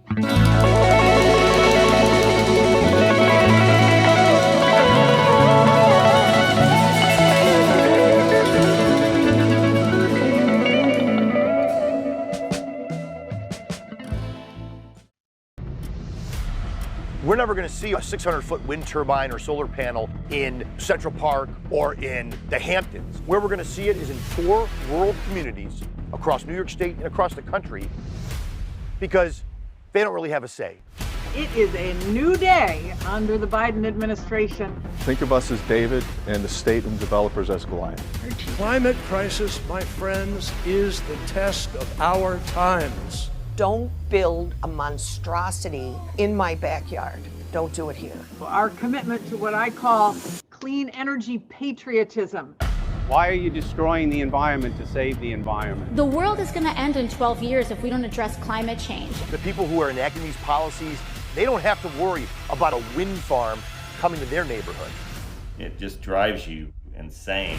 We're never going to see a 600-foot wind turbine or solar panel in Central Park or in the Hamptons. Where we're going to see it is in 4 rural communities across New York State and across the country because they don't really have a say. It is a new day under the Biden administration. Think of us as David and the state and developers as Goliath. Climate crisis, my friends, is the test of our times. Don't build a monstrosity in my backyard. Don't do it here. Our commitment to what I call clean energy patriotism. Why are you destroying the environment to save the environment? The world is going to end in 12 years if we don't address climate change. The people who are enacting these policies, they don't have to worry about a wind farm coming to their neighborhood. It just drives you insane.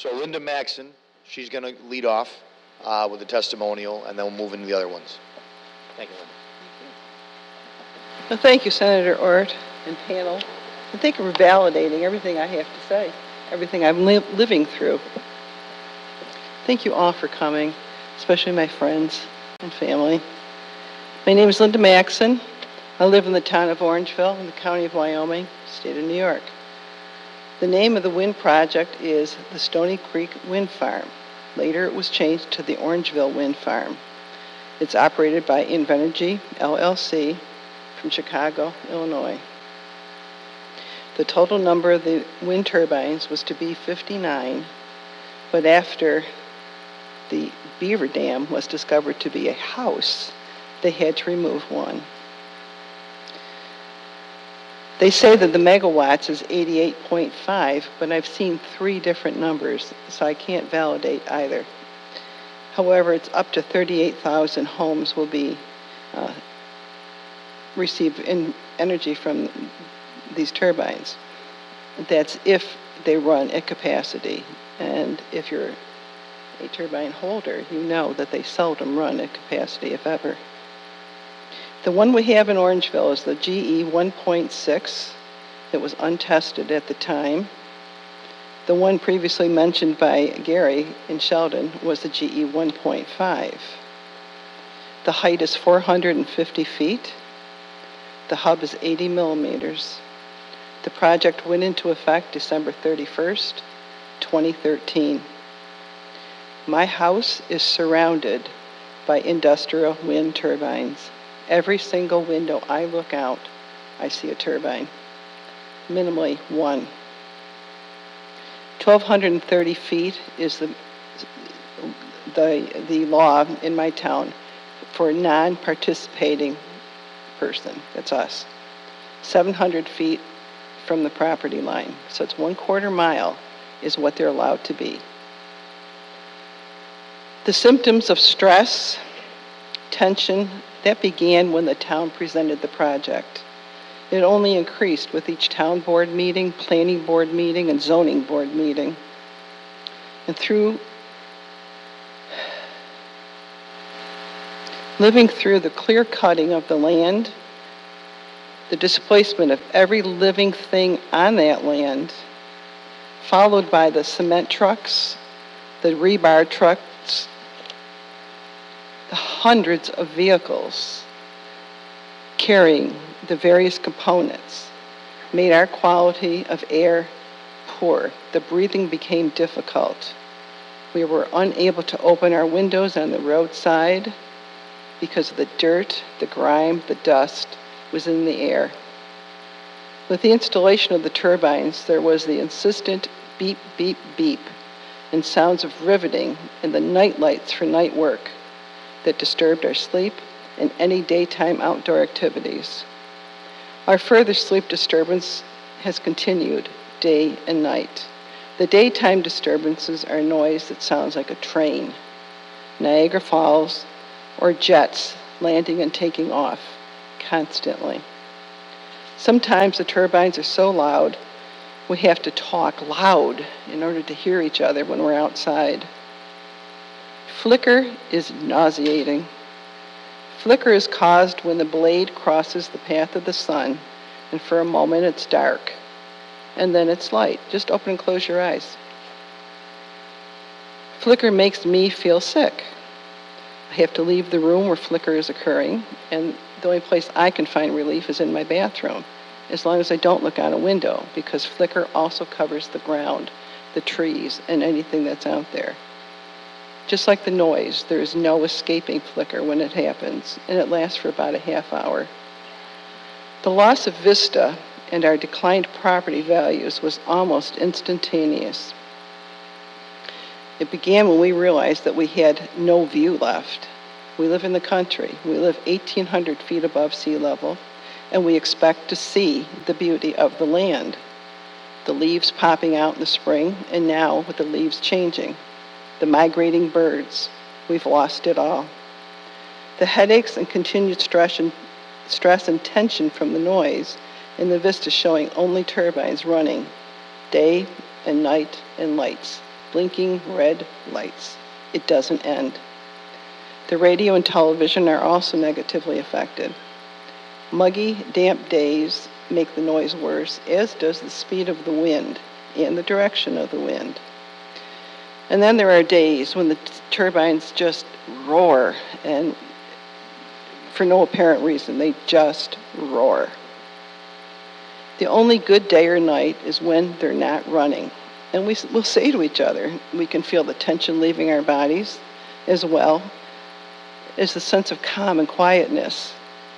So Linda Maxson, she's going to lead off with the testimonial, and then we'll move into the other ones. Thank you, Linda. Well, thank you, Senator Ort and panel. And thank you for validating everything I have to say, everything I'm living through. Thank you all for coming, especially my friends and family. My name is Linda Maxson. I live in the town of Orangeville in the county of Wyoming, state of New York. The name of the wind project is the Stony Creek Wind Farm. Later it was changed to the Orangeville Wind Farm. It's operated by Invenergy, LLC, from Chicago, Illinois. The total number of the wind turbines was to be 59, but after the Beaver Dam was discovered to be a house, they had to remove one. They say that the megawatts is 88.5, but I've seen 3 different numbers, so I can't validate either. However, it's up to 38,000 homes will be receive energy from these turbines. That's if they run at capacity. And if you're a turbine holder, you know that they seldom run at capacity, if ever. The one we have in Orangeville is the GE 1.6. It was untested at the time. The one previously mentioned by Gary in Sheldon was the GE 1.5. The height is 450 feet. The hub is 80 millimeters. The project went into effect December 31st, 2013. My house is surrounded by industrial wind turbines. Every single window I look out, I see a turbine, minimally one. 1,230 feet is the law in my town for a non-participating person. That's us. 700 feet from the property line. So it's 1/4 mile is what they're allowed to be. The symptoms of stress, tension, that began when the town presented the project. It only increased with each town board meeting, planning board meeting, and zoning board meeting. And through living through the clear cutting of the land, the displacement of every living thing on that land, followed by the cement trucks, the rebar trucks, the hundreds of vehicles carrying the various components, made our quality of air poor. The breathing became difficult. We were unable to open our windows on the roadside because of the dirt, the grime, the dust was in the air. With the installation of the turbines, there was the insistent beep, beep, beep, and sounds of riveting and the night lights for night work that disturbed our sleep and any daytime outdoor activities. Our further sleep disturbance has continued day and night. The daytime disturbances are noise that sounds like a train, Niagara Falls, or jets landing and taking off constantly. Sometimes the turbines are so loud, we have to talk loud in order to hear each other when we're outside. Flicker is nauseating. Flicker is caused when the blade crosses the path of the sun, and for a moment it's dark, and then it's light. Just open and close your eyes. Flicker makes me feel sick. I have to leave the room where flicker is occurring, and the only place I can find relief is in my bathroom, as long as I don't look out a window, because flicker also covers the ground, the trees, and anything that's out there. Just like the noise, there is no escaping flicker when it happens, and it lasts for about a half hour. The loss of vista and our declined property values was almost instantaneous. It began when we realized that we had no view left. We live in the country. We live 1,800 feet above sea level, and we expect to see the beauty of the land. The leaves popping out in the spring, and now with the leaves changing. The migrating birds, we've lost it all. The headaches and continued stress and tension from the noise, and the vista showing only turbines running day and night and lights, blinking red lights. It doesn't end. The radio and television are also negatively affected. Muggy, damp days make the noise worse, as does the speed of the wind and the direction of the wind. And then there are days when the turbines just roar, and for no apparent reason. They just roar. The only good day or night is when they're not running. And we'll say to each other, we can feel the tension leaving our bodies as well as the sense of calm and quietness.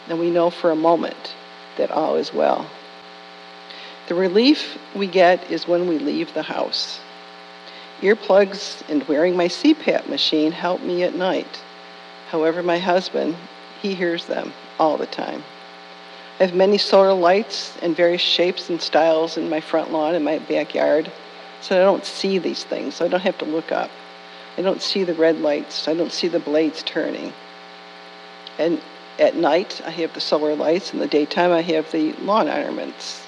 And we know for a moment that all is well. The relief we get is when we leave the house. Earplugs and wearing my CPAP machine help me at night. However, my husband, he hears them all the time. I have many solar lights in various shapes and styles in my front lawn and my backyard, so I don't see these things, so I don't have to look up. I don't see the red lights. I don't see the blades turning. And at night, I have the solar lights. In the daytime, I have the lawn ornaments.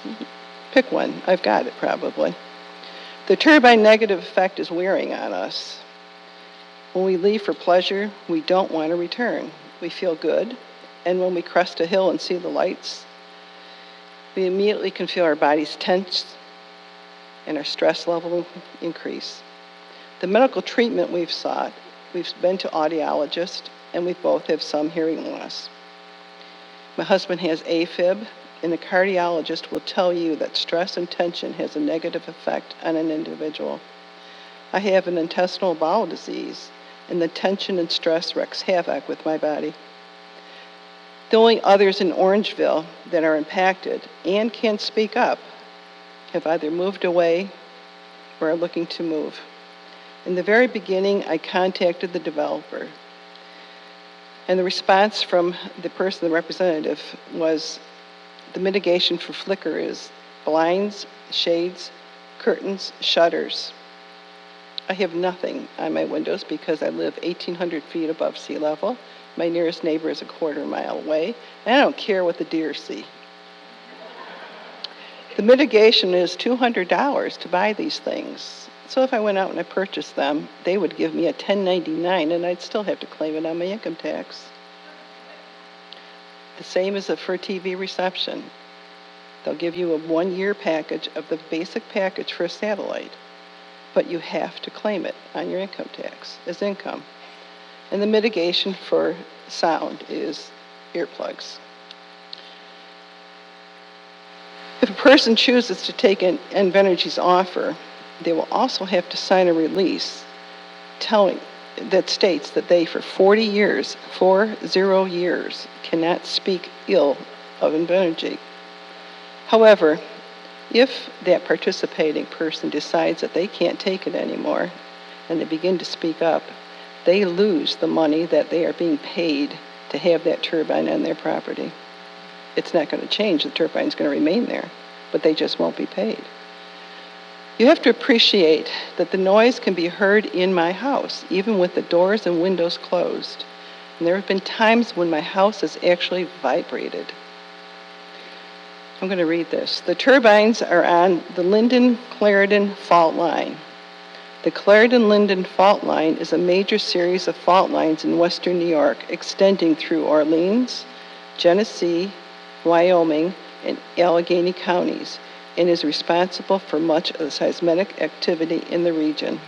Pick one. I've got it, probably. The turbine negative effect is wearing on us. When we leave for pleasure, we don't want to return. We feel good. And when we crest a hill and see the lights, we immediately can feel our bodies tense and our stress level increase. The medical treatment we've sought, we've been to audiologists, and we both have some hearing loss. My husband has AFib, and a cardiologist will tell you that stress and tension has a negative effect on an individual. I have an intestinal bowel disease, and the tension and stress wreaks havoc with my body. The only others in Orangeville that are impacted and can speak up have either moved away or are looking to move. In the very beginning, I contacted the developer, and the response from the representative, was the mitigation for flicker is blinds, shades, curtains, shutters. I have nothing on my windows because I live 1,800 feet above sea level. My nearest neighbor is a quarter mile away, and I don't care what the deer see. The mitigation is $200 to buy these things. So if I went out and I purchased them, they would give me a 1099, and I'd still have to claim it on my income tax. The same as for TV reception. They'll give you a 1-year package of the basic package for a satellite, but you have to claim it on your income tax as income. And the mitigation for sound is earplugs. If a person chooses to take Invenergy's offer, they will also have to sign a release that states that they, for 40 years, cannot speak ill of Invenergy. However, if that participating person decides that they can't take it anymore and they begin to speak up, they lose the money that they are being paid to have that turbine on their property. It's not going to change. The turbine's going to remain there, but they just won't be paid. You have to appreciate that the noise can be heard in my house, even with the doors and windows closed. And there have been times when my house has actually vibrated. I'm going to read this. The turbines are on the Linden-Clarendon fault line. The Clarendon-Linden fault line is a major series of fault lines in western New York, extending through Orleans, Genesee, Wyoming, and Allegheny counties, and is responsible for much of the seismic activity in the region.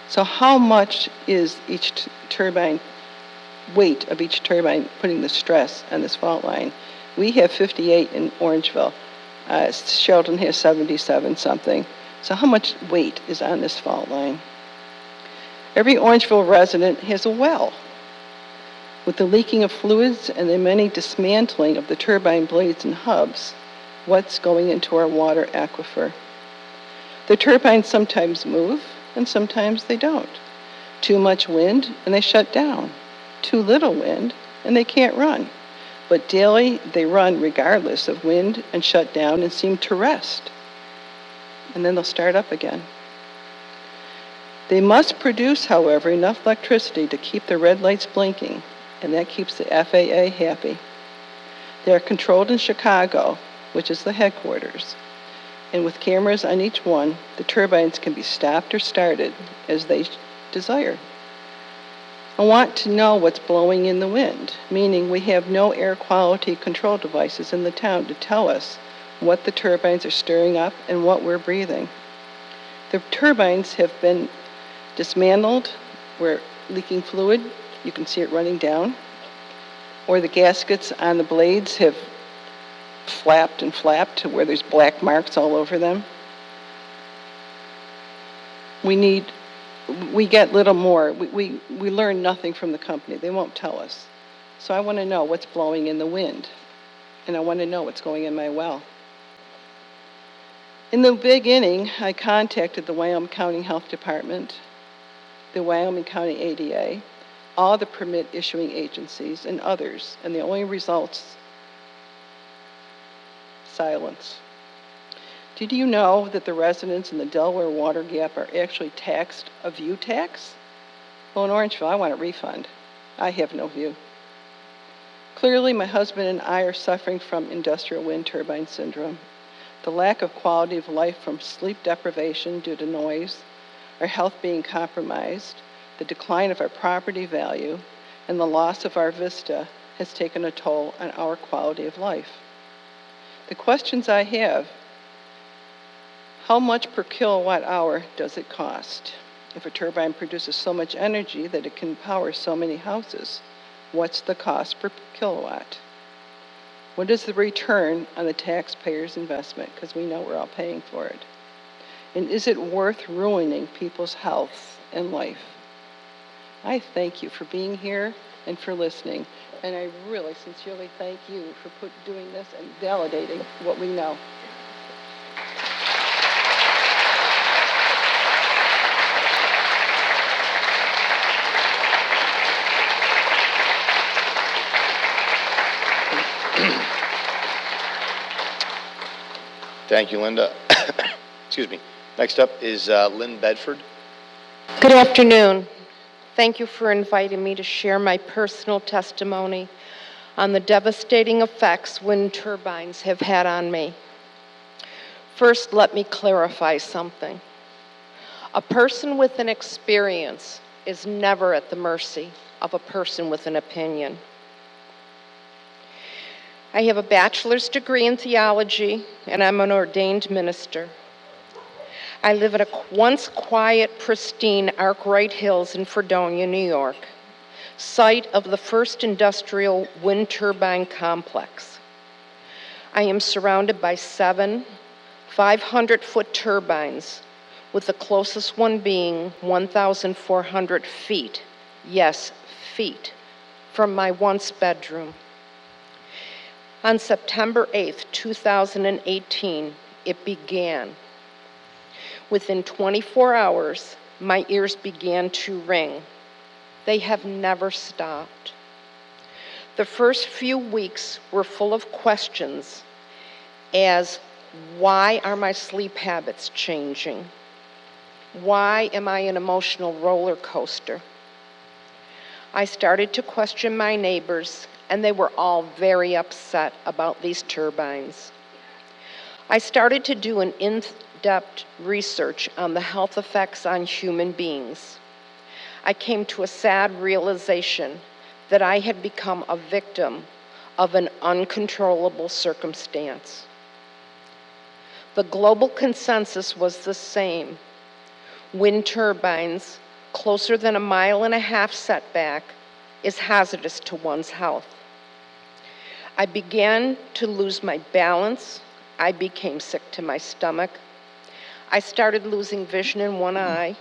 So how much is each turbine, weight of each turbine putting the stress on this fault line? We have 58 in Orangeville. Shelton has 77 something. So how much weight is on this fault line? Every Orangeville resident has a well. With the leaking of fluids and the many dismantling of the turbine blades and hubs, what's going into our water aquifer? The turbines sometimes move and sometimes they don't. Too much wind and they shut down. Too little wind and they can't run. But daily they run regardless of wind and shut down and seem to rest. And then they'll start up again. They must produce, however, enough electricity to keep the red lights blinking, and that keeps the FAA happy. They are controlled in Chicago, which is the headquarters, and with cameras on each one, the turbines can be stopped or started as they desire. I want to know what's blowing in the wind, meaning we have no air quality control devices in the town to tell us what the turbines are stirring up and what we're breathing. The turbines have been dismantled. We're leaking fluid. You can see it running down. or the gaskets on the blades have flapped and flapped to where there's black marks all over them. We get little more. We learn nothing from the company. They won't tell us. So I want to know what's blowing in the wind, and I want to know what's going in my well. In the beginning, I contacted the Wyoming County Health Department, the Wyoming County ADA, all the permit issuing agencies, and others, and the only results, silence. Did you know that the residents in the Delaware Water Gap are actually taxed a view tax? Well, in Orangeville, I want a refund. I have no view. Clearly, my husband and I are suffering from industrial wind turbine syndrome. The lack of quality of life from sleep deprivation due to noise, our health being compromised, the decline of our property value, and the loss of our vista has taken a toll on our quality of life. The questions I have: how much per kilowatt hour does it cost? If a turbine produces so much energy that it can power so many houses, what's the cost per kilowatt? What is the return on the taxpayer's investment? Because we know we're all paying for it. And is it worth ruining people's health and life? I thank you for being here and for listening. And I really sincerely thank you for doing this and validating what we know. Thank you, Linda. Excuse me. Next up is Lynn Bedford. Good afternoon. Thank you for inviting me to share my personal testimony on the devastating effects wind turbines have had on me. First, let me clarify something. A person with an experience is never at the mercy of a person with an opinion. I have a bachelor's degree in theology, and I'm an ordained minister. I live in a once quiet, pristine Arkwright Hills in Fredonia, New York, site of the first industrial wind turbine complex. I am surrounded by 7 500-foot turbines, with the closest one being 1,400 feet, yes, feet, from my once bedroom. On September 8th, 2018, it began. Within 24 hours, my ears began to ring. They have never stopped. The first few weeks were full of questions as why are my sleep habits changing? Why am I an emotional roller coaster? I started to question my neighbors, and they were all very upset about these turbines. I started to do an in-depth research on the health effects on human beings. I came to a sad realization that I had become a victim of an uncontrollable circumstance. The global consensus was the same. Wind turbines closer than 1.5 miles setback is hazardous to one's health. I began to lose my balance. I became sick to my stomach. I started losing vision in one eye.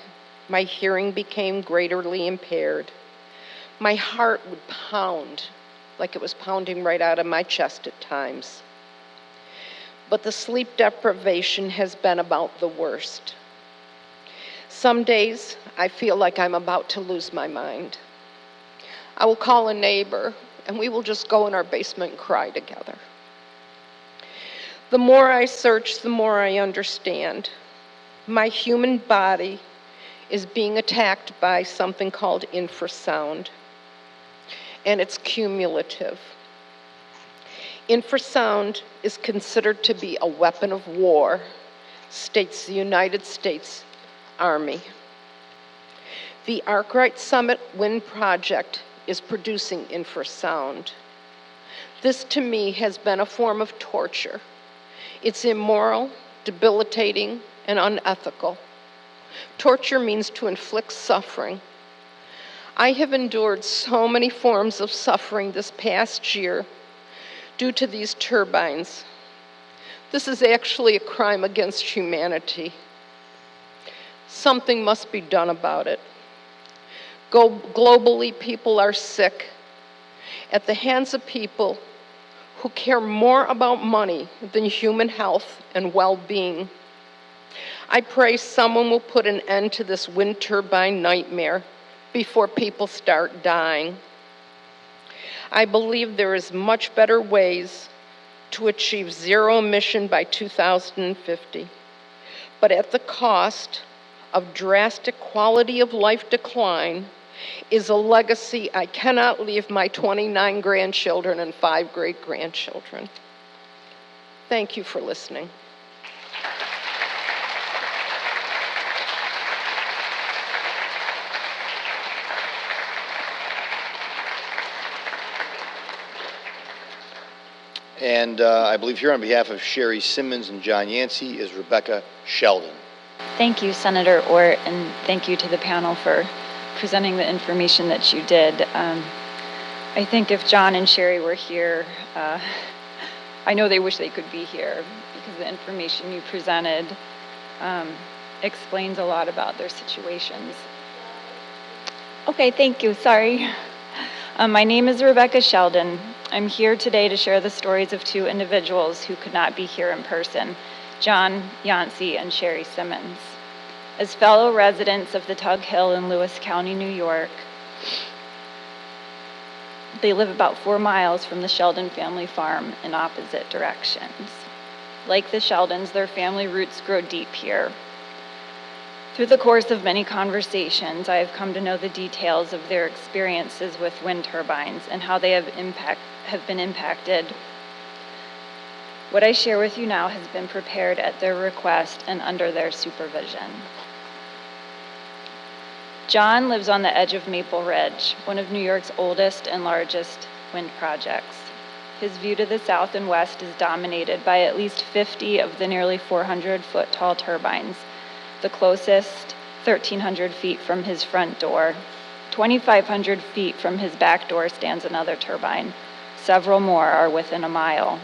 My hearing became greatly impaired. My heart would pound like it was pounding right out of my chest at times. But the sleep deprivation has been about the worst. Some days I feel like I'm about to lose my mind. I will call a neighbor and we will just go in our basement and cry together. The more I search, the more I understand. My human body is being attacked by something called infrasound, and it's cumulative. Infrasound is considered to be a weapon of war, states the United States Army. The Arkwright Summit Wind Project is producing infrasound. This to me has been a form of torture. It's immoral, debilitating, and unethical. Torture means to inflict suffering. I have endured so many forms of suffering this past year due to these turbines. This is actually a crime against humanity. Something must be done about it. Globally, people are sick at the hands of people who care more about money than human health and well-being. I pray someone will put an end to this wind turbine nightmare before people start dying. I believe there is much better ways to achieve zero emission by 2050, but at the cost of drastic quality of life decline is a legacy I cannot leave my 29 grandchildren and 5 great-grandchildren. Thank you for listening. And I believe here on behalf of Sherry Simmons and John Yancey is Rebecca Sheldon. Thank you, Senator Ort, and thank you to the panel for presenting the information that you did. I think if John and Sherry were here, I know they wish they could be here because the information you presented explains a lot about their situations. Okay, thank you, sorry. My name is Rebecca Sheldon. I'm here today to share the stories of 2 individuals who could not be here in person, John Yancey and Sherry Simmons. As fellow residents of the Tug Hill in Lewis County, New York, they live about 4 miles from the Sheldon family farm in opposite directions. Like the Sheldons, their family roots grow deep here. Through the course of many conversations, I have come to know the details of their experiences with wind turbines and how they have been impacted. What I share with you now has been prepared at their request and under their supervision. John lives on the edge of Maple Ridge, one of New York's oldest and largest wind projects. His view to the south and west is dominated by at least 50 of the nearly 400-foot tall turbines, the closest 1,300 feet from his front door. 2,500 feet from his back door stands another turbine. Several more are within a mile.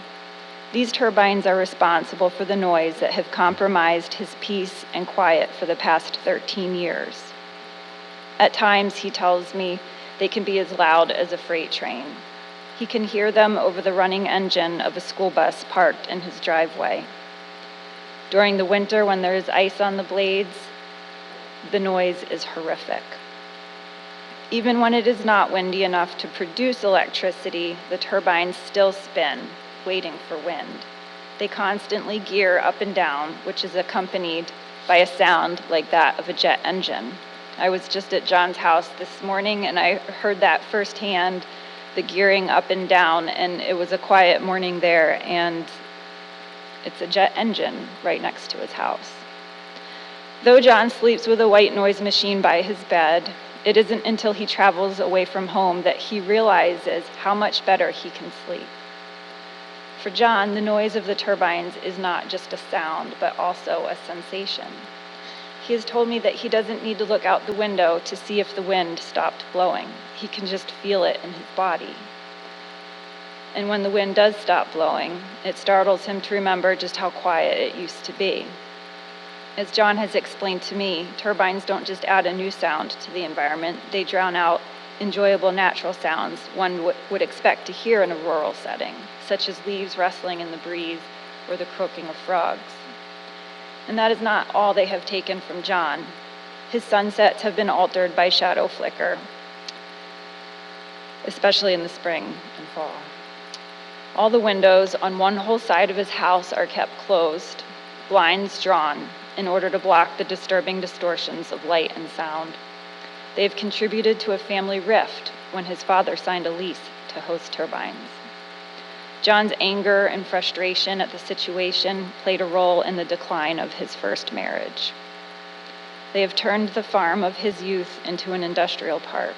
These turbines are responsible for the noise that have compromised his peace and quiet for the past 13 years. At times, he tells me, they can be as loud as a freight train. He can hear them over the running engine of a school bus parked in his driveway. During the winter, when there is ice on the blades, the noise is horrific. Even when it is not windy enough to produce electricity, the turbines still spin, waiting for wind. They constantly gear up and down, which is accompanied by a sound like that of a jet engine. I was just at John's house this morning and I heard that firsthand, the gearing up and down, and it was a quiet morning there, and it's a jet engine right next to his house. Though John sleeps with a white noise machine by his bed, it isn't until he travels away from home that he realizes how much better he can sleep. For John, the noise of the turbines is not just a sound, but also a sensation. He has told me that he doesn't need to look out the window to see if the wind stopped blowing. He can just feel it in his body. And when the wind does stop blowing, it startles him to remember just how quiet it used to be. As John has explained to me, turbines don't just add a new sound to the environment, they drown out enjoyable natural sounds one would expect to hear in a rural setting, such as leaves rustling in the breeze or the croaking of frogs. And that is not all they have taken from John. His sunsets have been altered by shadow flicker, especially in the spring and fall. All the windows on one whole side of his house are kept closed, blinds drawn, in order to block the disturbing distortions of light and sound. They have contributed to a family rift when his father signed a lease to host turbines. John's anger and frustration at the situation played a role in the decline of his first marriage. They have turned the farm of his youth into an industrial park.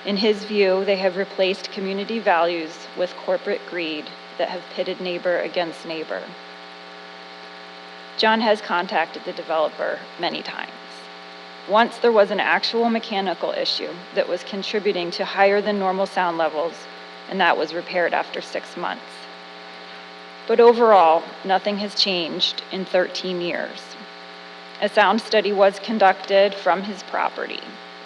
In his view, they have replaced community values with corporate greed that have pitted neighbor against neighbor. John has contacted the developer many times. Once there was an actual mechanical issue that was contributing to higher than normal sound levels, and that was repaired after 6 months. But overall, nothing has changed in 13 years. A sound study was conducted from his property,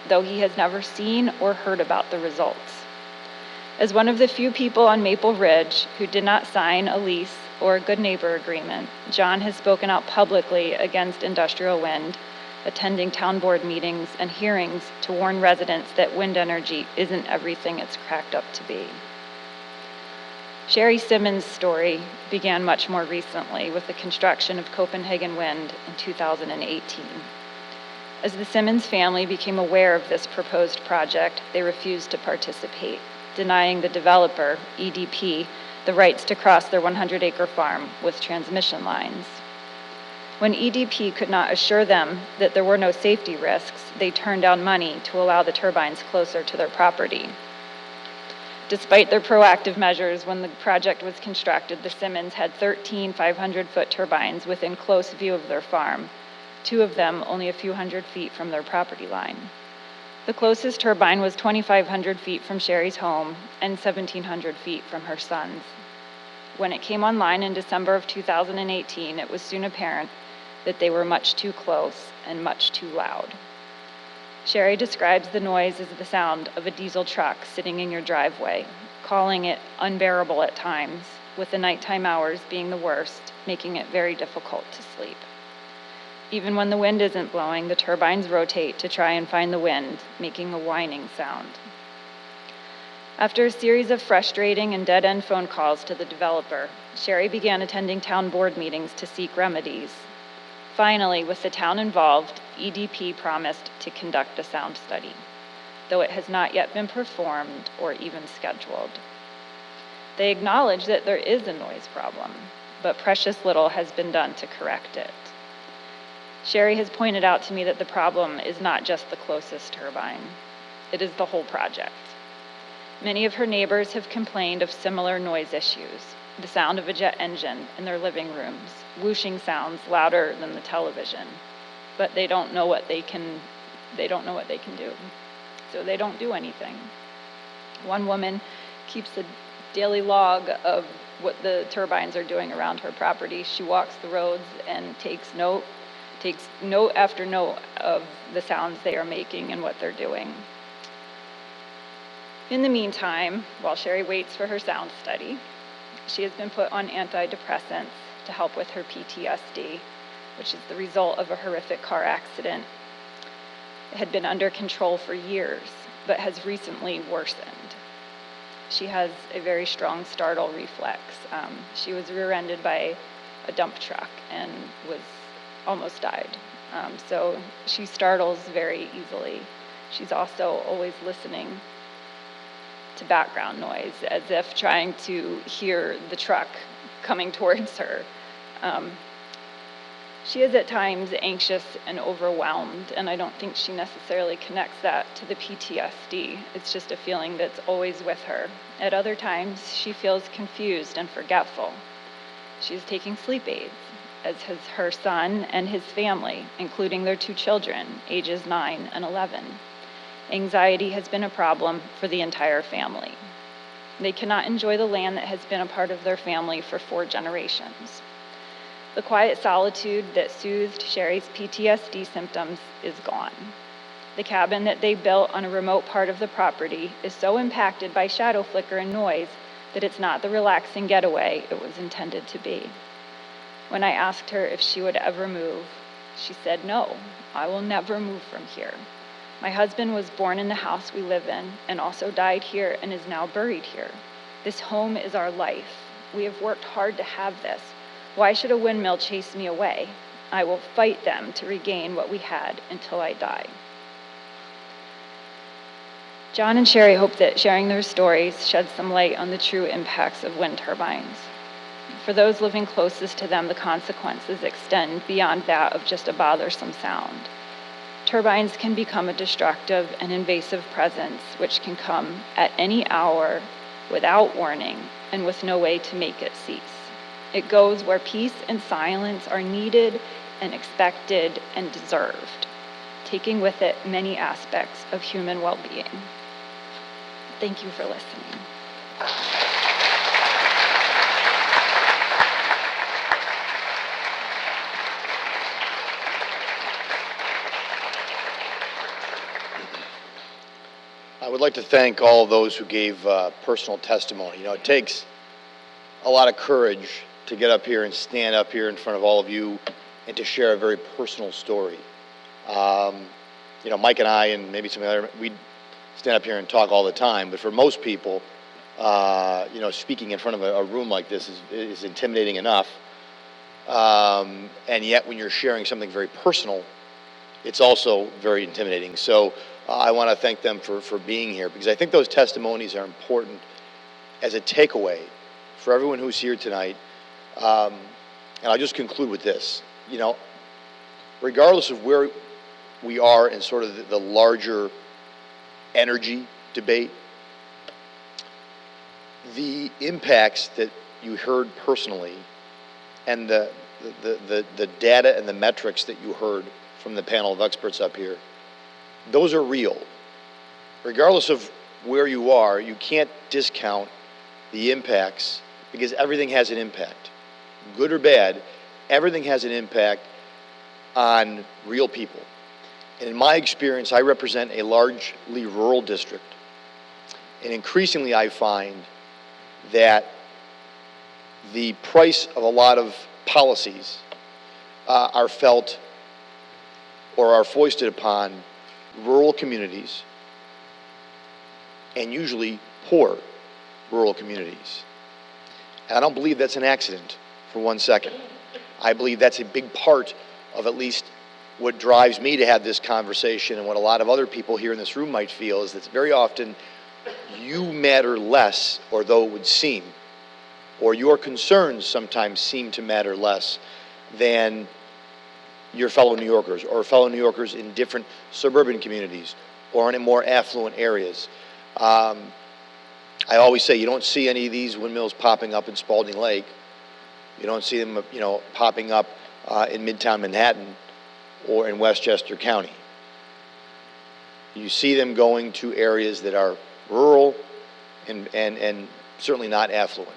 though he has never seen or heard about the results. As one of the few people on Maple Ridge who did not sign a lease or a good neighbor agreement, John has spoken out publicly against industrial wind, attending town board meetings and hearings to warn residents that wind energy isn't everything it's cracked up to be. Sherry Simmons' story began much more recently with the construction of Copenhagen Wind in 2018. As the Simmons family became aware of this proposed project, they refused to participate, denying the developer, EDP, the rights to cross their 100-acre farm with transmission lines. When EDP could not assure them that there were no safety risks, they turned down money to allow the turbines closer to their property. Despite their proactive measures, when the project was constructed, the Simmons had 13 500-foot turbines within close view of their farm, 2 of them only a few hundred feet from their property line. The closest turbine was 2,500 feet from Sherry's home and 1,700 feet from her son's. When it came online in December of 2018, it was soon apparent that they were much too close and much too loud. Sherry describes the noise as the sound of a diesel truck sitting in your driveway, calling it unbearable at times, with the nighttime hours being the worst, making it very difficult to sleep. Even when the wind isn't blowing, the turbines rotate to try and find the wind, making a whining sound. After a series of frustrating and dead-end phone calls to the developer, Sherry began attending town board meetings to seek remedies. Finally, with the town involved, EDP promised to conduct a sound study, though it has not yet been performed or even scheduled. They acknowledge that there is a noise problem, but precious little has been done to correct it. Sherry has pointed out to me that the problem is not just the closest turbine. It is the whole project. Many of her neighbors have complained of similar noise issues. The sound of a jet engine in their living rooms, whooshing sounds louder than the television, but they don't know what they can do. So they don't do anything. One woman keeps a daily log of what the turbines are doing around her property. She walks the roads and takes note after note of the sounds they are making and what they're doing. In the meantime, while Sherry waits for her sound study, she has been put on antidepressants to help with her PTSD, which is the result of a horrific car accident. It had been under control for years, but has recently worsened. She has a very strong startle reflex. She was rear-ended by a dump truck and almost died. So she startles very easily. She's also always listening to background noise, as if trying to hear the truck coming towards her. She is at times anxious and overwhelmed, and I don't think she necessarily connects that to the PTSD. It's just a feeling that's always with her. At other times, she feels confused and forgetful. She's taking sleep aids, as has her son and his family, including their 2 children, ages 9 and 11. Anxiety has been a problem for the entire family. They cannot enjoy the land that has been a part of their family for 4 generations. The quiet solitude that soothed Sherry's PTSD symptoms is gone. The cabin that they built on a remote part of the property is so impacted by shadow flicker and noise that it's not the relaxing getaway it was intended to be. When I asked her if she would ever move, she said, "No, I will never move from here. My husband was born in the house we live in and also died here and is now buried here. This home is our life. We have worked hard to have this. Why should a windmill chase me away? I will fight them to regain what we had until I die." John and Sherry hope that sharing their stories sheds some light on the true impacts of wind turbines. For those living closest to them, the consequences extend beyond that of just a bothersome sound. Turbines can become a destructive and invasive presence, which can come at any hour without warning and with no way to make it cease. It goes where peace and silence are needed and expected and deserved. taking with it many aspects of human well-being. Thank you for listening. I would like to thank all of those who gave personal testimony. You know, it takes a lot of courage to get up here and stand up here in front of all of you and to share a very personal story. You know, Mike and I and maybe some other, we stand up here and talk all the time, but for most people, you know, speaking in front of a room like this is intimidating enough. And yet when you're sharing something very personal, it's also very intimidating. So I want to thank them for being here, because I think those testimonies are important as a takeaway for everyone who's here tonight. And I'll just conclude with this. You know, regardless of where we are in sort of the larger energy debate, the impacts that you heard personally and the data and the metrics that you heard from the panel of experts up here, those are real. Regardless of where you are, you can't discount the impacts, because everything has an impact. Good or bad, everything has an impact on real people. And in my experience, I represent a largely rural district. And increasingly I find that the price of a lot of policies are felt or are foisted upon rural communities, and usually poor rural communities. And I don't believe that's an accident for 1 second. I believe that's a big part of at least what drives me to have this conversation, and what a lot of other people here in this room might feel, is that very often you matter less, or though it would seem, or your concerns sometimes seem to matter less than your fellow New Yorkers, or fellow New Yorkers in different suburban communities or in more affluent areas. I always say you don't see any of these windmills popping up in Spalding Lake. You don't see them, you know, popping up in Midtown Manhattan or in Westchester County. You see them going to areas that are rural and certainly not affluent.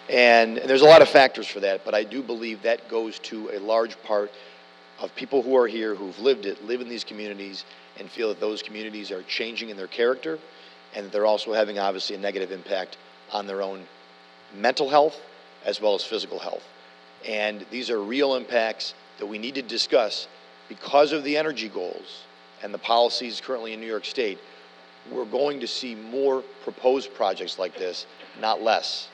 And there's a lot of factors for that, but I do believe that goes to a large part of people who are here, who've lived it, live in these communities, and feel that those communities are changing in their character, and that they're also having obviously a negative impact on their own mental health as well as physical health. And these are real impacts that we need to discuss because of the energy goals and the policies currently in New York State. We're going to see more proposed projects like this, not less.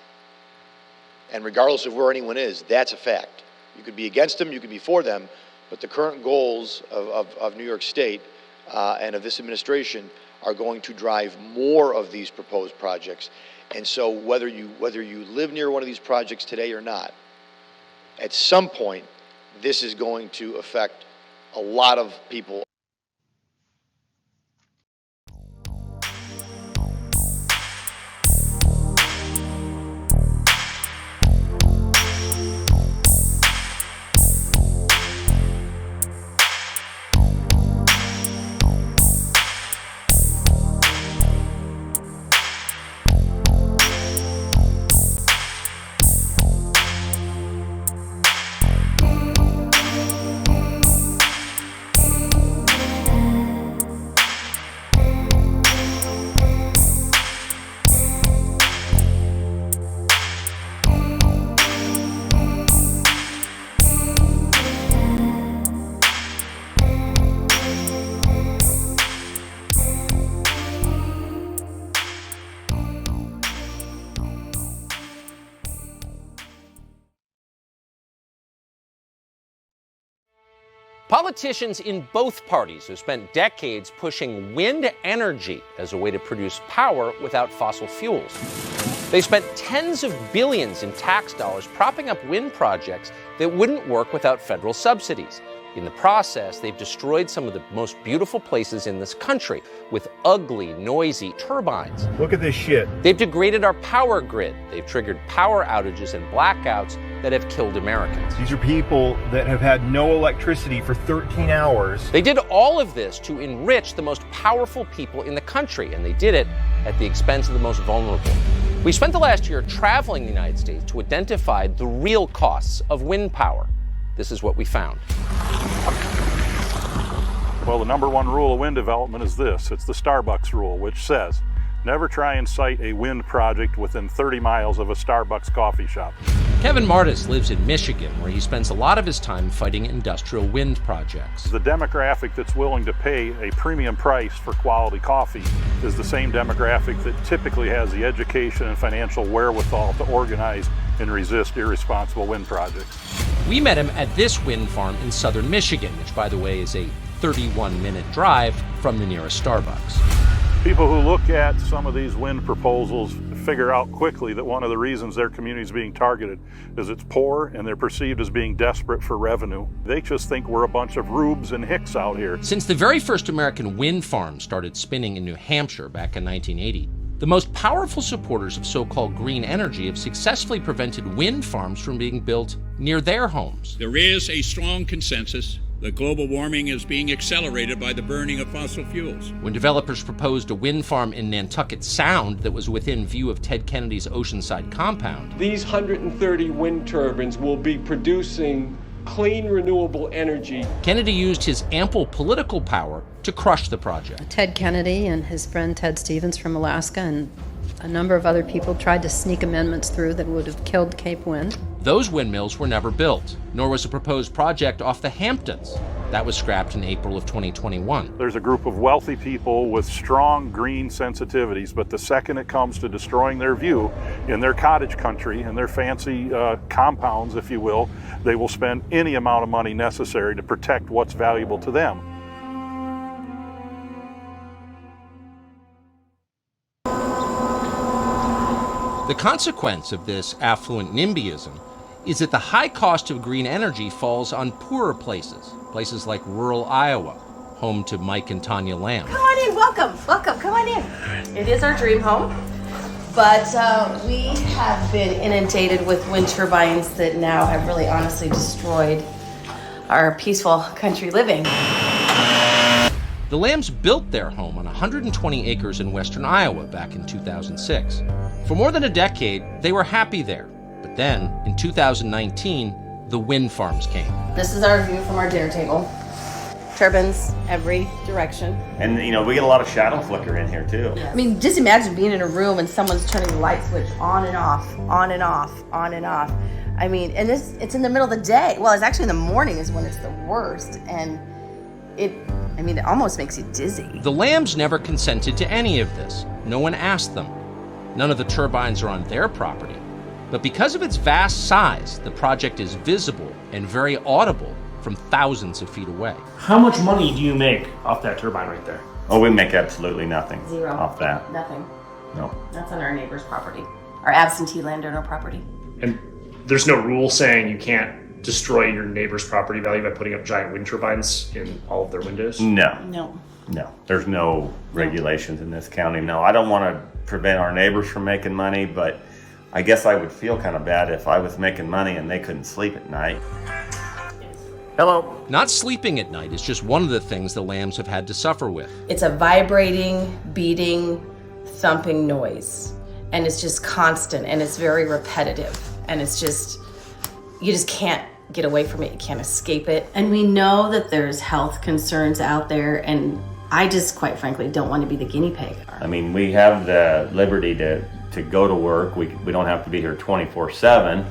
And regardless of where anyone is, that's a fact. You could be against them, you could be for them, but the current goals of New York State and of this administration are going to drive more of these proposed projects. And so whether you live near one of these projects today or not, at some point, this is going to affect a lot of people. Politicians in both parties have spent decades pushing wind energy as a way to produce power without fossil fuels. They spent tens of billions in tax dollars propping up wind projects that wouldn't work without federal subsidies. In the process, they've destroyed some of the most beautiful places in this country with ugly, noisy turbines. Look at this shit. They've degraded our power grid. They've triggered power outages and blackouts that have killed Americans. These are people that have had no electricity for 13 hours. They did all of this to enrich the most powerful people in the country, and they did it at the expense of the most vulnerable. We spent the last year traveling the United States to identify the real costs of wind power. This is what we found. Well, the number one rule of wind development is this. It's the Starbucks rule, which says, never try and site a wind project within 30 miles of a Starbucks coffee shop. Kevin Martis lives in Michigan, where he spends a lot of his time fighting industrial wind projects. The demographic that's willing to pay a premium price for quality coffee is the same demographic that typically has the education and financial wherewithal to organize and resist irresponsible wind projects. We met him at this wind farm in southern Michigan, which, by the way, is a 31-minute drive from the nearest Starbucks. People who look at some of these wind proposals figure out quickly that one of the reasons their community is being targeted is it's poor and they're perceived as being desperate for revenue. They just think we're a bunch of rubes and hicks out here. Since the very first American wind farm started spinning in New Hampshire back in 1980, the most powerful supporters of so-called green energy have successfully prevented wind farms from being built near their homes. There is a strong consensus that global warming is being accelerated by the burning of fossil fuels. When developers proposed a wind farm in Nantucket Sound that was within view of Ted Kennedy's Oceanside compound, these 130 wind turbines will be producing clean, renewable energy. Kennedy used his ample political power to crush the project. Ted Kennedy and his friend Ted Stevens from Alaska and a number of other people tried to sneak amendments through that would have killed Cape Wind. Those windmills were never built, nor was a proposed project off the Hamptons. That was scrapped in April of 2021. There's a group of wealthy people with strong green sensitivities, but the second it comes to destroying their view in their cottage country and their fancy compounds, if you will, they will spend any amount of money necessary to protect what's valuable to them. The consequence of this affluent NIMBYism is that the high cost of green energy falls on poorer places like rural Iowa, home to Mike and Tanya Lamb. Come on in, welcome, come on in. It is our dream home, but we have been inundated with wind turbines that now have really honestly destroyed our peaceful country living. The Lambs built their home on 120 acres in western Iowa back in 2006. For more than a decade, they were happy there. But then, in 2019, the wind farms came. This is our view from our dinner table. Turbines every direction. And you know, we get a lot of shadow flicker in here too. I mean, just imagine being in a room and someone's turning the light switch on and off, on and off, on and off. I mean, and it's in the middle of the day. Well, it's actually in the morning is when it's the worst. And it almost makes you dizzy. The Lambs never consented to any of this. No one asked them. None of the turbines are on their property. But because of its vast size, the project is visible and very audible from thousands of feet away. How much money do you make off that turbine right there? Oh, we make absolutely nothing. Zero. Off that. Nothing. No. That's on our neighbor's property. Our absentee landowner property. And there's no rule saying you can't destroy your neighbor's property value by putting up giant wind turbines in all of their windows? No. No. No. There's no regulations in this county. No, I don't want to prevent our neighbors from making money, but I guess I would feel kind of bad if I was making money and they couldn't sleep at night. Hello. Not sleeping at night is just one of the things the Lambs have had to suffer with. It's a vibrating, beating, thumping noise. And it's just constant and it's very repetitive. And it's just, you just can't get away from it. You can't escape it. And we know that there's health concerns out there. And I just, quite frankly, don't want to be the guinea pig. I mean, we have the liberty to go to work. We don't have to be here 24/7,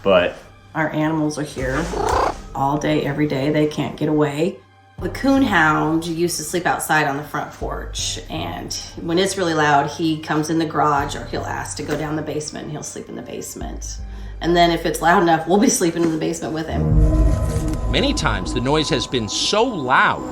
but our animals are here all day, every day. They can't get away. The coonhound used to sleep outside on the front porch, and when it's really loud, he comes in the garage or he'll ask to go down the basement and he'll sleep in the basement. And then if it's loud enough, we'll be sleeping in the basement with him. Many times the noise has been so loud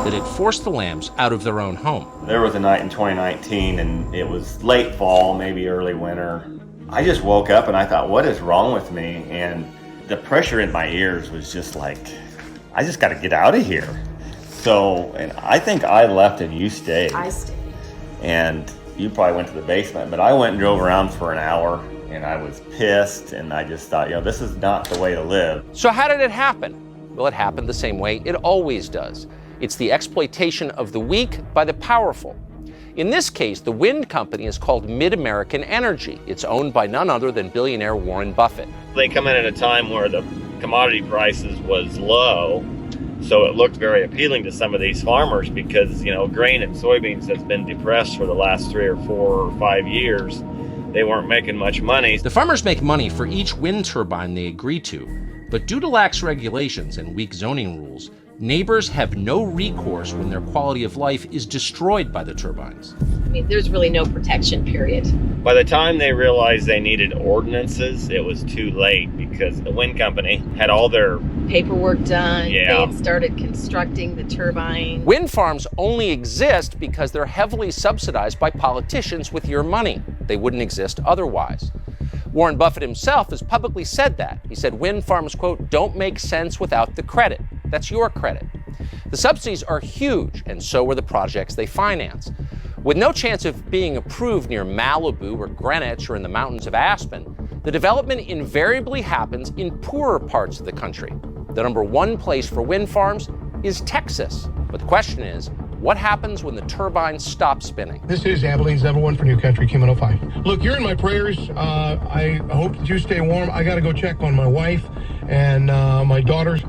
that it forced the Lambs out of their own home. There was a night in 2019 and it was late fall, maybe early winter. I just woke up and I thought, what is wrong with me? And the pressure in my ears was just like, I just got to get out of here. So, and I think I left and you stayed. I stayed. And you probably went to the basement, but I went and drove around for an hour And I was pissed, and I just thought, this is not the way to live. So how did it happen? Well, it happened the same way it always does. It's the exploitation of the weak by the powerful. In this case, the wind company is called Mid-American Energy. It's owned by none other than billionaire Warren Buffett. They come in at a time where the commodity prices was low, so it looked very appealing to some of these farmers because, grain and soybeans has been depressed for the last 3 or 4 or 5 years. They weren't making much money. The farmers make money for each wind turbine they agree to, but due to lax regulations and weak zoning rules, neighbors have no recourse when their quality of life is destroyed by the turbines. There's really no protection, period. By the time they realized they needed ordinances, it was too late because the wind company had all their paperwork done. Yeah. They had started constructing the turbine. Wind farms only exist because they're heavily subsidized by politicians with your money. They wouldn't exist otherwise. Warren Buffett himself has publicly said that. He said wind farms, quote, don't make sense without the credit. That's your credit. The subsidies are huge, and so are the projects they finance. With no chance of being approved near Malibu or Greenwich or in the mountains of Aspen, the development invariably happens in poorer parts of the country. The number one place for wind farms is Texas. But the question is, what happens when the turbines stop spinning? This is Abilene's number one for New Country, Q105. Look, you're in my prayers. I hope that you stay warm. I got to go check on my wife and my daughters,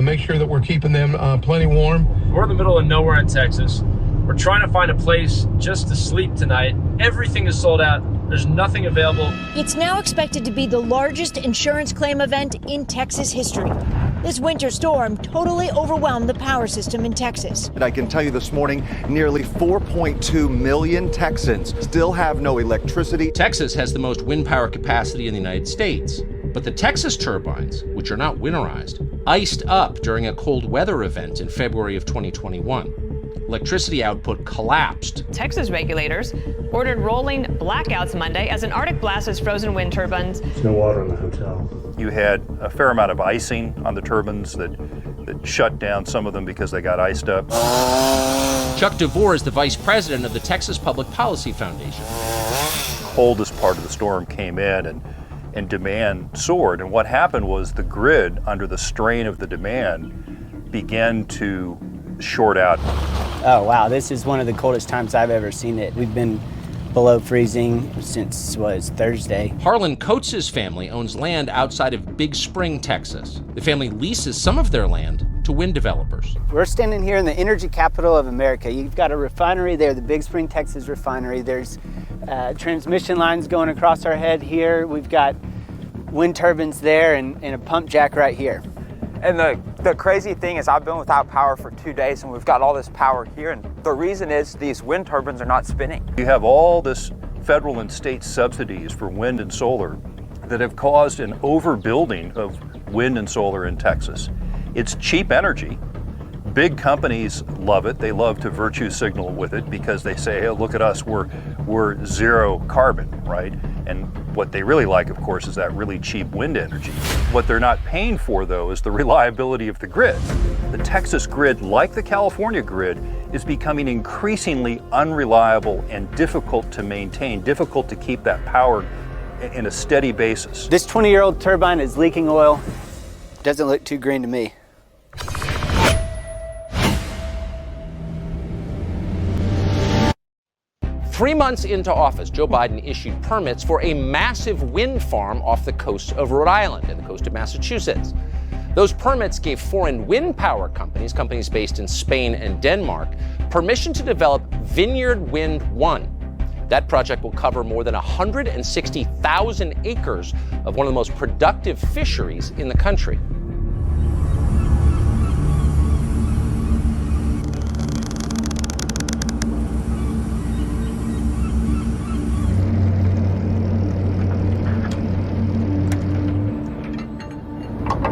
make sure that we're keeping them plenty warm. We're in the middle of nowhere in Texas. We're trying to find a place just to sleep tonight. Everything is sold out. There's nothing available. It's now expected to be the largest insurance claim event in Texas history. This winter storm totally overwhelmed the power system in Texas. And I can tell you this morning, nearly 4.2 million Texans still have no electricity. Texas has the most wind power capacity in the United States. But the Texas turbines, which are not winterized, iced up during a cold weather event in February of 2021. Electricity output collapsed. Texas regulators ordered rolling blackouts Monday as an Arctic blast has frozen wind turbines. There's no water in the hotel. You had a fair amount of icing on the turbines that shut down some of them because they got iced up. Chuck DeVore is the vice president of the Texas Public Policy Foundation. The coldest part of the storm came in and demand soared. And what happened was the grid, under the strain of the demand, began to short out. Oh wow, this is one of the coldest times I've ever seen it. We've been below freezing since Thursday. Harlan Coates' family owns land outside of Big Spring, Texas. The family leases some of their land to wind developers. We're standing here in the energy capital of America. You've got a refinery there, the Big Spring, Texas refinery. There's transmission lines going across our head here. We've got wind turbines there and a pump jack right here. And the crazy thing is I've been without power for 2 days and we've got all this power here, and the reason is these wind turbines are not spinning. You have all this federal and state subsidies for wind and solar that have caused an overbuilding of wind and solar in Texas. It's cheap energy. Big companies love it. They love to virtue signal with it because they say, hey, look at us, we're zero carbon, right? And what they really like, of course, is that really cheap wind energy. What they're not paying for, though, is the reliability of the grid. The Texas grid, like the California grid, is becoming increasingly unreliable and difficult to maintain, difficult to keep that power in a steady basis. This 20-year-old turbine is leaking oil. Doesn't look too green to me. Three months into office, Joe Biden issued permits for a massive wind farm off the coast of Rhode Island and the coast of Massachusetts. Those permits gave foreign wind power companies based in Spain and Denmark, permission to develop Vineyard Wind 1. That project will cover more than 160,000 acres of one of the most productive fisheries in the country.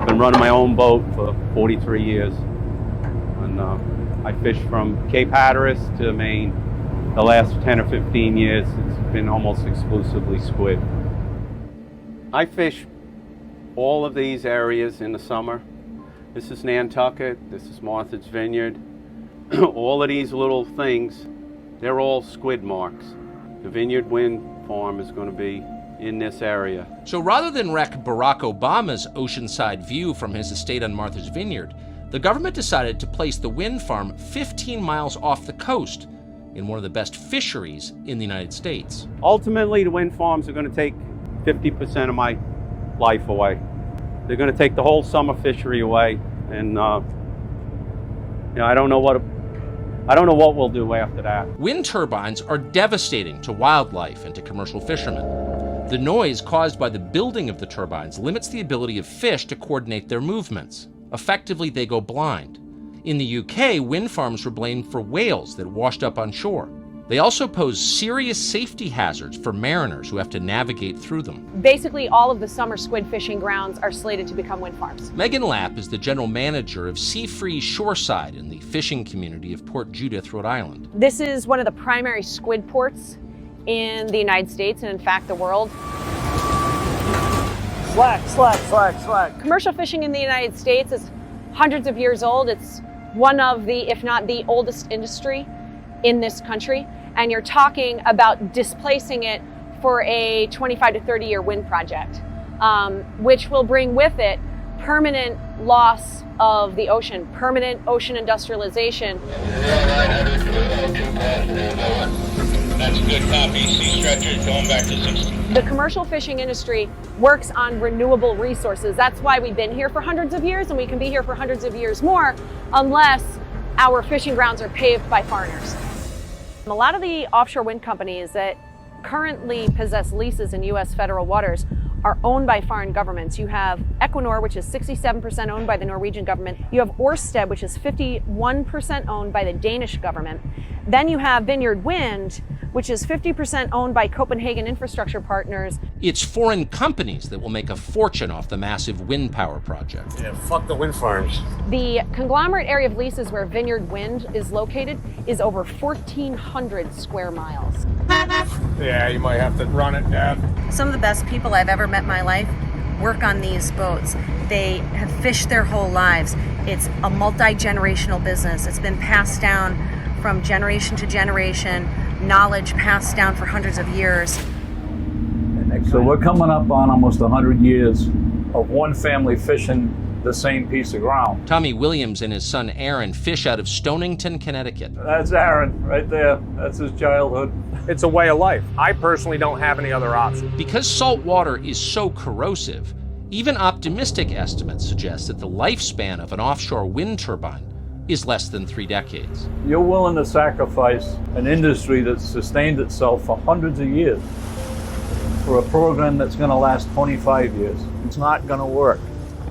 Been running my own boat for 43 years. And I fish from Cape Hatteras to Maine. The last 10 or 15 years, it's been almost exclusively squid. I fish all of these areas in the summer. This is Nantucket, this is Martha's Vineyard. All of these little things, they're all squid marks. The Vineyard Wind Farm is going to be in this area. So rather than wreck Barack Obama's oceanside view from his estate on Martha's Vineyard, the government decided to place the wind farm 15 miles off the coast in one of the best fisheries in the United States. Ultimately, the wind farms are going to take 50% of my life away. They're going to take the whole summer fishery away, and I don't know what we'll do after that. Wind turbines are devastating to wildlife and to commercial fishermen. The noise caused by the building of the turbines limits the ability of fish to coordinate their movements. Effectively, they go blind. In the UK, wind farms were blamed for whales that washed up on shore. They also pose serious safety hazards for mariners who have to navigate through them. Basically, all of the summer squid fishing grounds are slated to become wind farms. Megan Lapp is the general manager of Sea Free Shoreside in the fishing community of Port Judith, Rhode Island. This is one of the primary squid ports in the United States and in fact the world. Slack. Commercial fishing in the United States is hundreds of years old. It's one of the, if not the oldest industry in this country. And you're talking about displacing it for a 25 to 30 year wind project, which will bring with it permanent loss of the ocean, permanent ocean industrialization. That's a good copy. Sea stretchers going back to 60. The commercial fishing industry works on renewable resources. That's why we've been here for hundreds of years, and we can be here for hundreds of years more unless our fishing grounds are paved by foreigners. A lot of the offshore wind companies that currently possess leases in U.S. federal waters are owned by foreign governments. You have Equinor, which is 67% owned by the Norwegian government. You have Ørsted, which is 51% owned by the Danish government. Then you have Vineyard Wind, which is 50% owned by Copenhagen Infrastructure Partners. It's foreign companies that will make a fortune off the massive wind power project. Yeah, fuck the wind farms. The conglomerate area of leases where Vineyard Wind is located is over 1,400 square miles. Yeah, you might have to run it, Dad. Some of the best people I've ever met in my life work on these boats. They have fished their whole lives. It's a multi-generational business. It's been passed down from generation to generation, knowledge passed down for hundreds of years. So we're coming up on almost 100 years of one family fishing the same piece of ground. Tommy Williams and his son Aaron fish out of Stonington, Connecticut. That's Aaron right there. That's his childhood. It's a way of life. I personally don't have any other option. Because salt water is so corrosive, even optimistic estimates suggest that the lifespan of an offshore wind turbine is less than 3 decades. You're willing to sacrifice an industry that's sustained itself for hundreds of years for a program that's going to last 25 years. It's not going to work.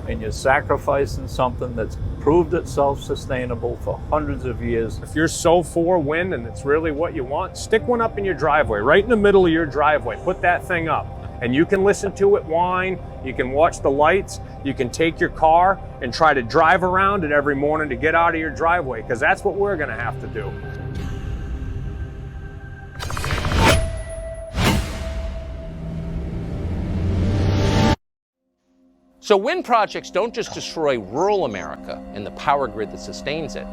And you're sacrificing something that's proved itself sustainable for hundreds of years. If you're so for wind and it's really what you want, stick one up in your driveway, right in the middle of your driveway. Put that thing up. And you can listen to it whine, you can watch the lights, you can take your car and try to drive around it every morning to get out of your driveway, because that's what we're going to have to do. So wind projects don't just destroy rural America and the power grid that sustains it.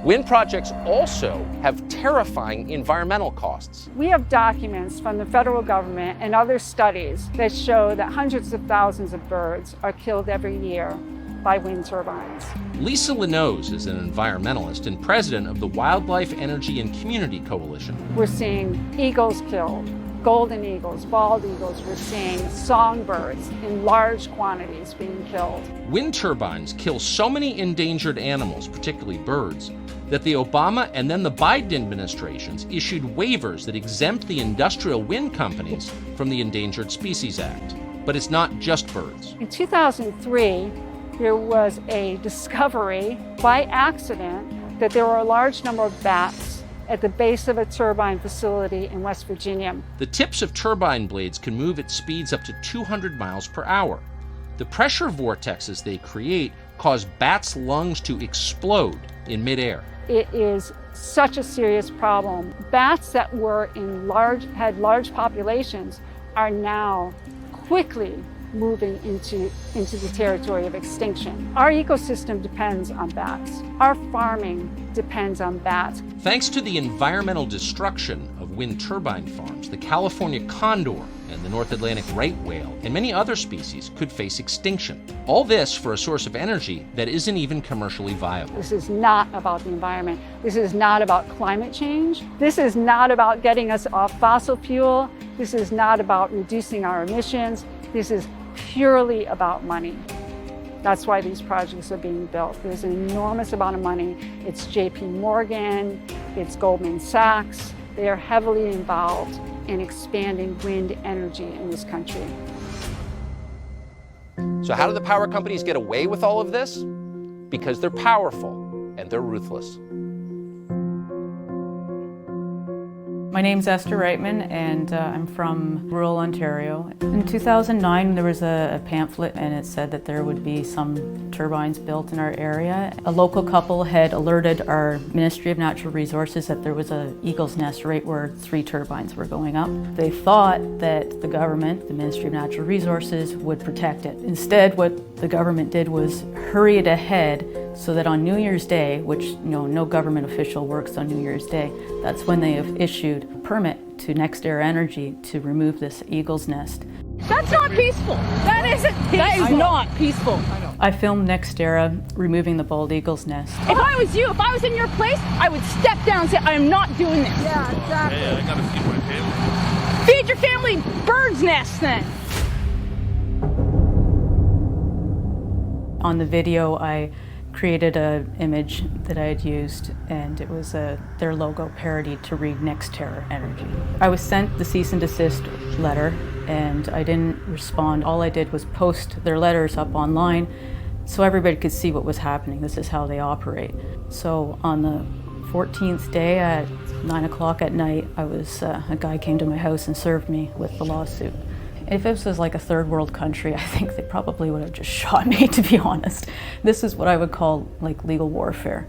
Wind projects also have terrifying environmental costs. We have documents from the federal government and other studies that show that hundreds of thousands of birds are killed every year by wind turbines. Lisa Lenoz is an environmentalist and president of the Wildlife Energy and Community Coalition. We're seeing eagles killed, golden eagles, bald eagles. We're seeing songbirds in large quantities being killed. Wind turbines kill so many endangered animals, particularly birds, that the Obama and then the Biden administrations issued waivers that exempt the industrial wind companies from the Endangered Species Act. But it's not just birds. In 2003, there was a discovery by accident that there were a large number of bats at the base of a turbine facility in West Virginia. The tips of turbine blades can move at speeds up to 200 miles per hour. The pressure vortexes they create cause bats' lungs to explode in midair. It is such a serious problem. Bats that had large populations are now quickly moving into the territory of extinction. Our ecosystem depends on bats. Our farming depends on bats. Thanks to the environmental destruction of wind turbine farms, the California condor and the North Atlantic right whale and many other species could face extinction. All this for a source of energy that isn't even commercially viable. This is not about the environment. This is not about climate change. This is not about getting us off fossil fuel. This is not about reducing our emissions. This is purely about money. That's why these projects are being built. There's an enormous amount of money. It's JP Morgan, it's Goldman Sachs. They are heavily involved in expanding wind energy in this country. So how do the power companies get away with all of this? Because they're powerful and they're ruthless. My name's Esther Reitman, and I'm from rural Ontario. In 2009, there was a pamphlet, and it said that there would be some turbines built in our area. A local couple had alerted our Ministry of Natural Resources that there was an eagle's nest right where 3 turbines were going up. They thought that the government, the Ministry of Natural Resources, would protect it. Instead, what the government did was hurry it ahead so that on New Year's Day, which no government official works on New Year's Day, that's when they have issued a permit to NextEra Energy to remove this eagle's nest. That's not peaceful. That isn't peaceful. That is not peaceful. I filmed NextEra removing the bald eagle's nest. If I was you, if I was in your place, I would step down and say, I am not doing this. Yeah, exactly. Yeah, I gotta feed my family. Feed your family bird's nests then. On the video, I created an image that I had used, and it was their logo parody to read NextEra Energy. I was sent the cease and desist letter, and I didn't respond. All I did was post their letters up online so everybody could see what was happening. This is how they operate. So on the 14th day at 9 o'clock at night, a guy came to my house and served me with the lawsuit. If this was like a third world country, I think they probably would have just shot me, to be honest. This is what I would call like legal warfare.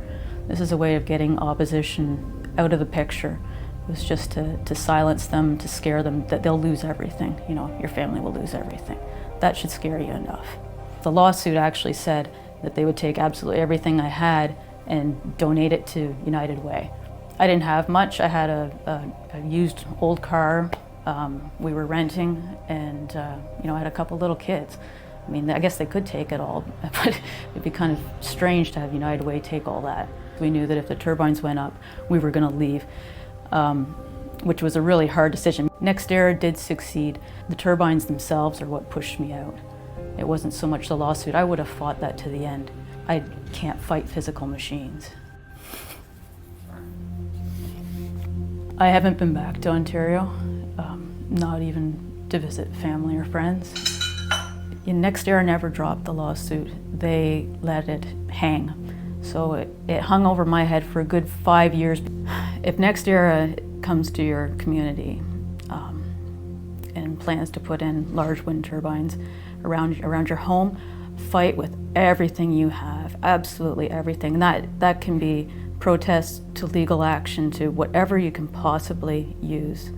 This is a way of getting opposition out of the picture. It was just to silence them, to scare them that they'll lose everything. Your family will lose everything. That should scare you enough. The lawsuit actually said that they would take absolutely everything I had and donate it to United Way. I didn't have much. I had a used old car. We were renting, and I had a couple little kids. I mean, I guess they could take it all, but it'd be kind of strange to have United Way take all that. We knew that if the turbines went up, we were going to leave, which was a really hard decision. NextEra did succeed. The turbines themselves are what pushed me out. It wasn't so much the lawsuit. I would have fought that to the end. I can't fight physical machines. I haven't been back to Ontario. Not even to visit family or friends. NextEra never dropped the lawsuit. They let it hang. So it hung over my head for a good 5 years. If NextEra comes to your community and plans to put in large wind turbines around your home, fight with everything you have, absolutely everything. That can be protests to legal action to whatever you can possibly use.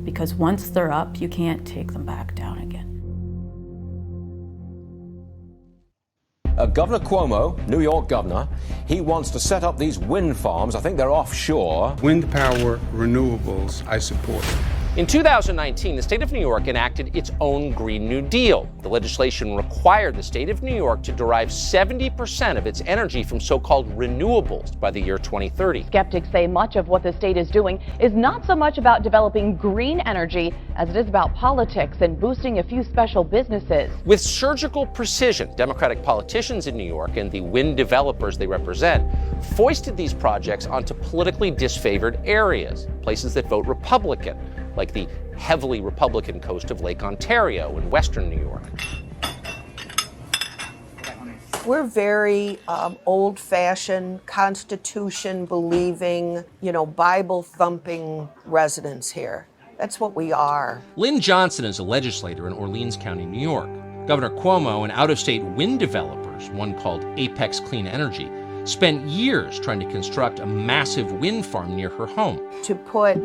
Because once they're up, you can't take them back down again. Governor Cuomo, New York governor, he wants to set up these wind farms. I think they're offshore. Wind power, renewables, I support. In 2019, the state of New York enacted its own Green New Deal. The legislation required the state of New York to derive 70% of its energy from so-called renewables by the year 2030. Skeptics say much of what the state is doing is not so much about developing green energy as it is about politics and boosting a few special businesses. With surgical precision, Democratic politicians in New York and the wind developers they represent foisted these projects onto politically disfavored areas, places that vote Republican, like the heavily Republican coast of Lake Ontario in western New York. We're very old-fashioned, Constitution-believing, Bible-thumping residents here. That's what we are. Lynn Johnson is a legislator in Orleans County, New York. Governor Cuomo and out-of-state wind developers, one called Apex Clean Energy, spent years trying to construct a massive wind farm near her home. To put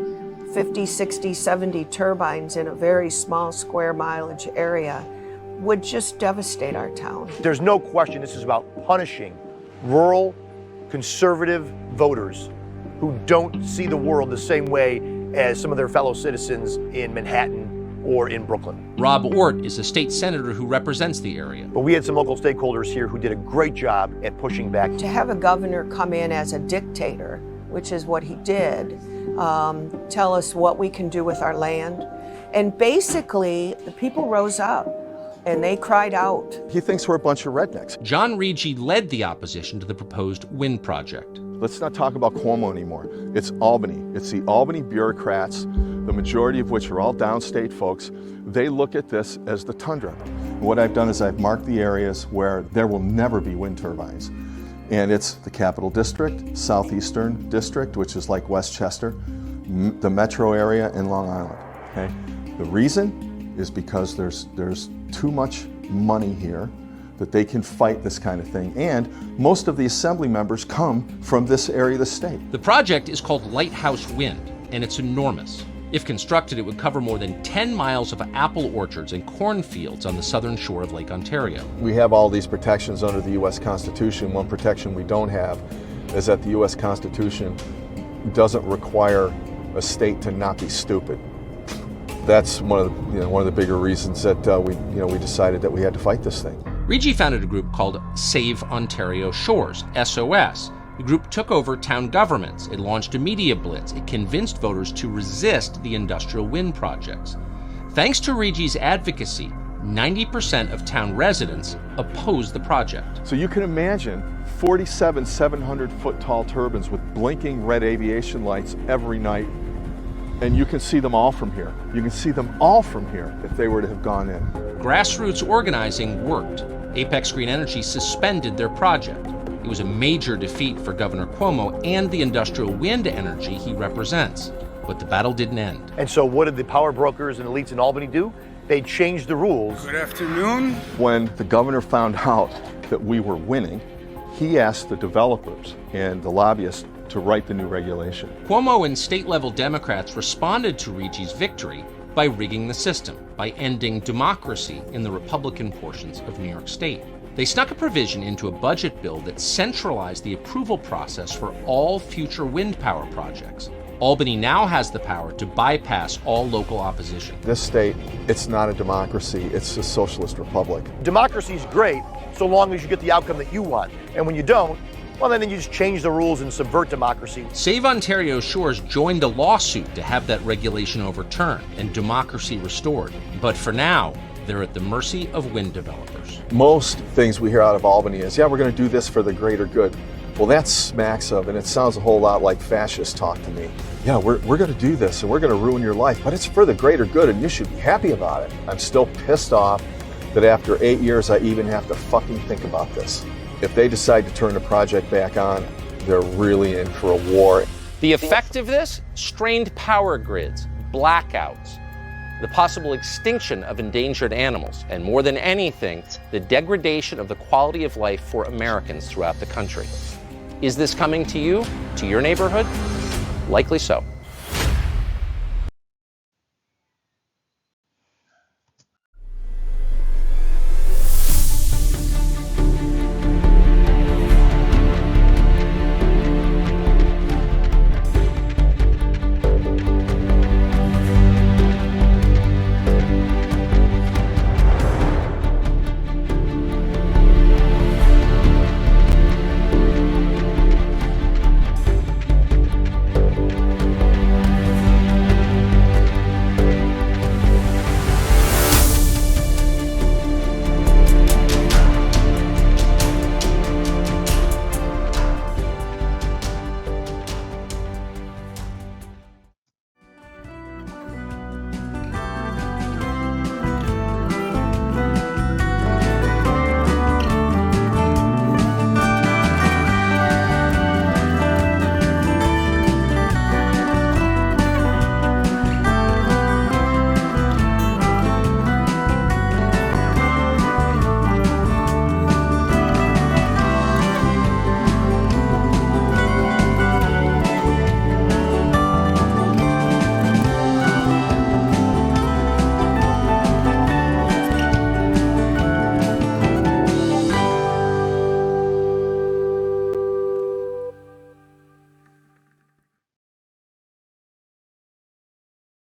50, 60, 70 turbines in a very small square mileage area would just devastate our town. There's no question this is about punishing rural, conservative voters who don't see the world the same way as some of their fellow citizens in Manhattan or in Brooklyn. Rob Ort is a state senator who represents the area. But we had some local stakeholders here who did a great job at pushing back. To have a governor come in as a dictator, which is what he did, tell us what we can do with our land. And basically, the people rose up and they cried out. He thinks we're a bunch of rednecks. John Ricci led the opposition to the proposed wind project. Let's not talk about Cuomo anymore. It's Albany. It's the Albany bureaucrats, the majority of which are all downstate folks. They look at this as the tundra. What I've done is I've marked the areas where there will never be wind turbines. And it's the Capital District, Southeastern District, which is like Westchester, the metro area, and Long Island. Okay? The reason is because there's too much money here that they can fight this kind of thing. And most of the assembly members come from this area of the state. The project is called Lighthouse Wind, and it's enormous. If constructed, it would cover more than 10 miles of apple orchards and cornfields on the southern shore of Lake Ontario. We have all these protections under the U.S. Constitution. One protection we don't have is that the U.S. Constitution doesn't require a state to not be stupid. That's one of the bigger reasons that we decided that we had to fight this thing. Ricci founded a group called Save Ontario Shores, SOS. The group took over town governments. It launched a media blitz. It convinced voters to resist the industrial wind projects. Thanks to Ricci's advocacy, 90% of town residents opposed the project. So you can imagine 47 700-foot tall turbines with blinking red aviation lights every night. And you can see them all from here. You can see them all from here if they were to have gone in. Grassroots organizing worked. Apex Green Energy suspended their project. It was a major defeat for Governor Cuomo and the industrial wind energy he represents. But the battle didn't end. And so what did the power brokers and elites in Albany do? They changed the rules. Good afternoon. When the governor found out that we were winning, he asked the developers and the lobbyists to write the new regulation. Cuomo and state-level Democrats responded to Ricci's victory by rigging the system, by ending democracy in the Republican portions of New York State. They snuck a provision into a budget bill that centralized the approval process for all future wind power projects. Albany now has the power to bypass all local opposition. This state, it's not a democracy, it's a socialist republic. Democracy is great so long as you get the outcome that you want. And when you don't, well, then you just change the rules and subvert democracy. Save Ontario Shores joined a lawsuit to have that regulation overturned and democracy restored. But for now, they're at the mercy of wind developers. Most things we hear out of Albany is, yeah, we're going to do this for the greater good. Well, that smacks of, and it sounds a whole lot like fascist talk to me. Yeah, we're going to do this, and we're going to ruin your life, but it's for the greater good, and you should be happy about it. I'm still pissed off that after 8 years, I even have to fucking think about this. If they decide to turn the project back on, they're really in for a war. The effect of this? Strained power grids, blackouts, the possible extinction of endangered animals, and more than anything, the degradation of the quality of life for Americans throughout the country. Is this coming to you, to your neighborhood? Likely so.